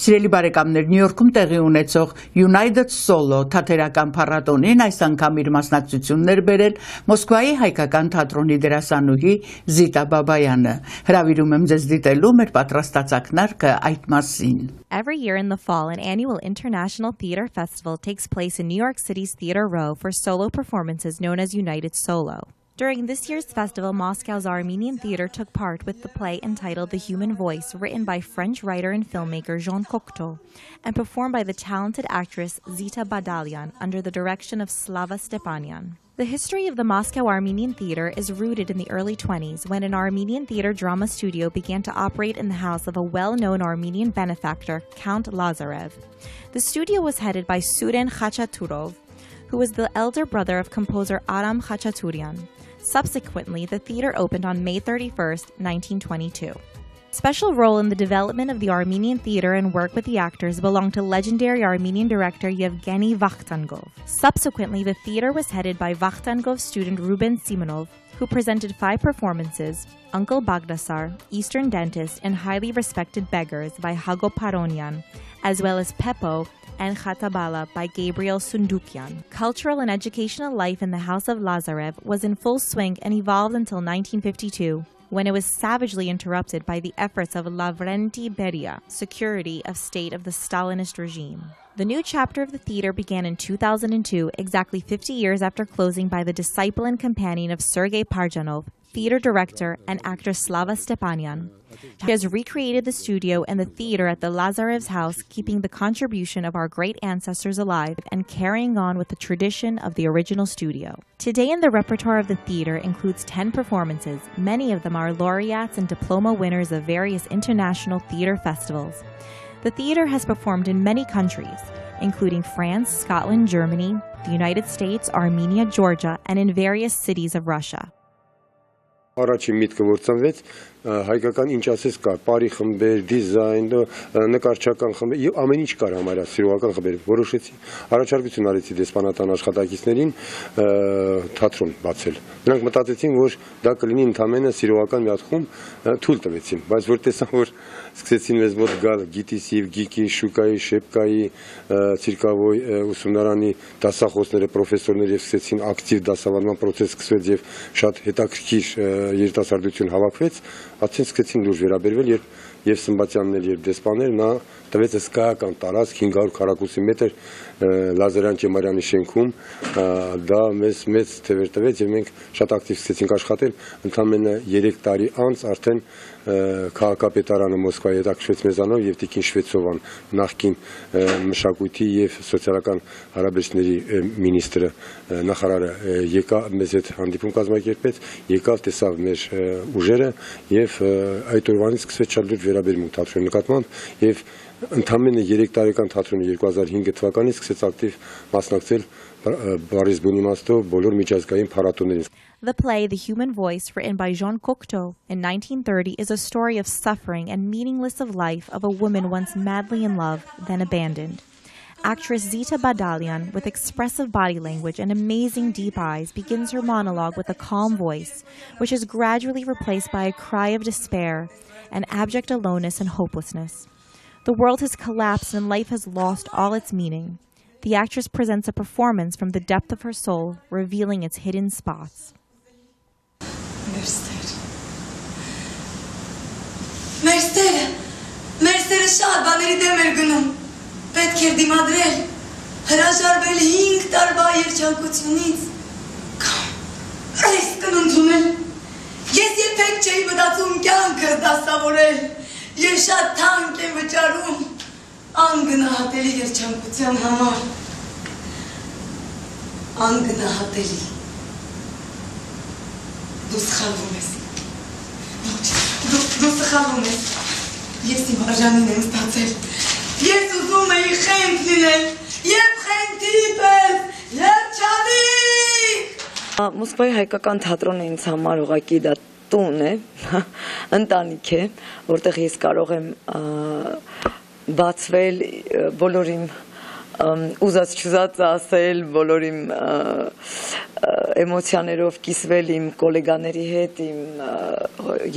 Սիրելի բարեկամներ, Նյու-Յորքում տեղի ունեցող United Solo թատերական փառատոնին այս անգամ իր մասնակցություններ բերել Մոսկվայի հայկական թատրոնի դերասանուհի Զիտա Բաբայանը։ Հրավիրում եմ ձեզ դիտելու մեր պատրաստած ակնարկը այդ մասին։ Every year in the fall, an annual international theater festival takes place in New York City's Theater Row for solo performances known as United Solo. During this year's festival, Moscow's Armenian theater took part with the play entitled The Human Voice, written by French writer and filmmaker Jean Cocteau, and performed by the talented actress Zita Badalyan under the direction of Slava Stepanyan. The history of the Moscow Armenian Theater is rooted in the early 1920s, when an Armenian theater drama studio began to operate in the house of a well-known Armenian benefactor, Count Lazarev. The studio was headed by Suren Khachaturov, who was the elder brother of composer Aram Khachaturian. Subsequently, the theater opened on May 31, 1922. Special role in the development of the Armenian theater and work with the actors belonged to legendary Armenian director Yevgeny Vakhtangov. Subsequently, the theater was headed by Vakhtangov's student Ruben Simonov, who presented 5 performances: Uncle Bagdasar, Eastern Dentist, and Highly Respected Beggars by Hago Paronyan, as well as Peppo and Khatabala by Gabriel Sundukian. Cultural and educational life in the House of Lazarev was in full swing and evolved until 1952, when it was savagely interrupted by the efforts of Lavrenti Beria, security of state of the Stalinist regime. The new chapter of the theater began in 2002, exactly 50 years after closing by the disciple and companion of Sergei Parjanov, theater director and actor Slava Stepanyan. He has recreated the studio and the theater at the Lazarev's house, keeping the contribution of our great ancestors alive and carrying on with the tradition of the original studio. Today in the repertoire of the theater includes 10 performances. Many of them are laureates and diploma winners of various international theater festivals. The theater has performed in many countries, including France, Scotland, Germany, the United States, Armenia, Georgia, and in various cities of Russia. Առաջին միտքը որ ծնվեց հայկական ինչ ասես կար, բարի խմբեր, դիզայն, նկարչական խմբեր, եւ ամեն ինչ կար համարյա սիրողական խմբեր, որոշեցի առաջարկություն արեցի դեսպանատան աշխատակիցներին թատրոն բացել։ Նրանք մտածեցին, որ դա կլինի ընդամենը սիրողական մի հատ խումբ, թույլ տվեցին, բայց որ տեսան, որ սկսեցին մեզ մոտ գալ գիտիսիվ, գիկի, շուկայի, շեպկայի, ցիրկավոյ ուսումնարանի դասախոսները, պրոֆեսորները եւ սկսեցին ակտիվ դասավանդման process սկսվեց եւ շատ հետաքրքիր երիտասարդություն հավաքվեց, Ացին սկսեցին լուրջ վերաբերվել, երբ Սմբատյանն էլ երբ դեսպաներ, նա տվեց հսկայական տարածք 500 քառակուսի մետր Լազարյան Կեմարյանի շենքում, դա մեծ թվեր տվեց եւ մենք շատ ակտիվ սկսեցինք աշխատել, ընդամենը 3 տարի անց արդեն քաղաքապետարանը Մոսկվայի հետաքրքրեց մեզանով եւ Տիկին Շվեցովան, նախկին մշակույթի եւ սոցիալական հարաբերությունների մինիստրը, նախարարը եկա մեզ հետ հանդիպում կազմակերպեց, եկավ տեսավ մեր ուժերը եւ այդ օրվանից սկսվեց շատ լուրջ վերաբերմունք թատրոնի նկատմամբ եւ ընդամենը 3 տարեկան թատրոնը 2005 թվականից սկսեց ակտիվ մասնակցել Բարիս Բունիմաստով բոլոր միջազգային փառատոներին. The play The Human Voice, written by Jean Cocteau in 1930, is a story of suffering and meaningless of life of a woman once madly in love, then abandoned. Actress Zita Badalyan, with expressive body language and amazing deep eyes, begins her monologue with a calm voice, which is gradually replaced by a cry of despair and abject aloneness and hopelessness. The world has collapsed and life has lost all its meaning. The actress presents a performance from the depth of her soul, revealing its hidden spots. Մերսերը շատ բաների դեմ էր գնում, պետք էր դիմադրել, հրաժարվել 5 տարվա երջանկությունից, կամ ռիսկ ընդունել, ես երբեք չէի մտածում կյանքս դասավորել, և շատ թանկ եմ վճարում անգնահատելի երջանկության համար, անգնահատելի, դու սխալվում ես, դու սխալվում ես, Ես իմ արժանին եմ ստացել, ես ուզում էի խենթ լինել, և խենթի պես, երջանիկ! Մոսկվայի հայկական թատրոնը ինձ համար ուղղակի դա տուն է, ընտանիք է, որտեղ ես կարող եմ բացվել բոլոր իմ ուզած չուզած ասել, բոլոր իմ էմոցիաներով կիսվել իմ գոլեգաների հետ, իմ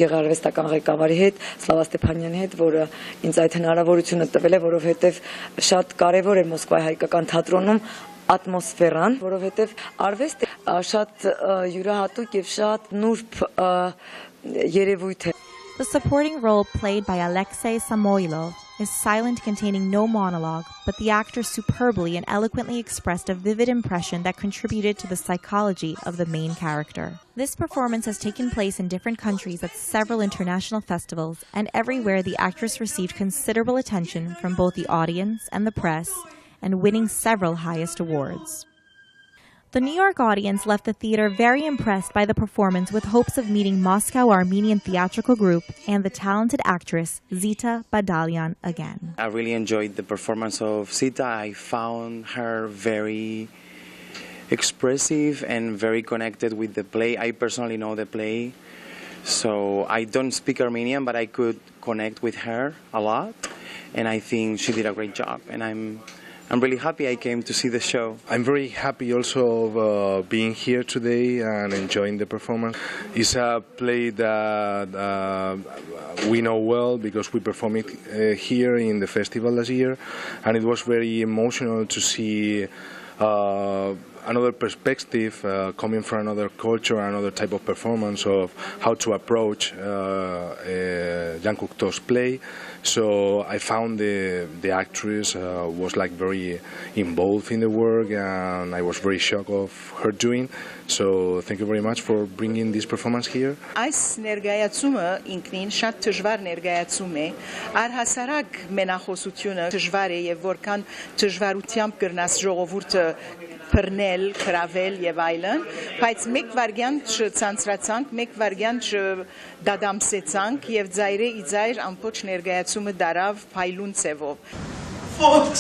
գեղարվեստական ղեկավարի հետ, Սլավա Ստեփանյանի հետ, որը ինձ այդ հնարավորությունը տվել է, որովհետև շատ կարևոր է Մոսկվայի հայկական թատրոնում ատմոսֆերան, որովհետև արվեստը շատ յուրահատուկ եւ շատ նուրբ երևույթ է։ The supporting role played by Alexei Samoilov is silent, containing no monologue, but the actor superbly and eloquently expressed a vivid impression that contributed to the psychology of the main character. This performance has taken place in different countries at several international festivals, and everywhere the actress received considerable attention from both the audience and the press, and winning several highest awards. The New York audience left the theater very impressed by the performance, with hopes of meeting Moscow Armenian Theatrical Group and the talented actress Zita Badalyan again. I really enjoyed the performance of Zita. I found her very expressive and very connected with the play. I personally know the play, so I don't speak Armenian, but I could connect with her a lot, and I think she did a great job, and I'm really happy I came to see the show. I'm very happy also of being here today and enjoying the performance. It's a play that we know well because we performed it here in the festival last year, and it was very emotional to see another perspective coming from another culture, another type of performance of how to approach Jean Cocteau's play. So I found the actress was like very involved in the work, and I was very shocked of her doing. So thank you very much for bringing this performance here. Այս ներկայացումը ինքնին շատ դժվար ներկայացում է, առհասարակ մենախոսությունը դժվար է եւ որքան դժվարությամբ կրնաս ժողովուրդը բռնել, քրավել եւ այլն, բայց մեկ վարյան չցանցրացանք, մեկ վարյան չդադամսեցանք եւ ծայրե իծայր ամբողջ ներկայացումը դարավ փայլուն ցևով։ Ոչ։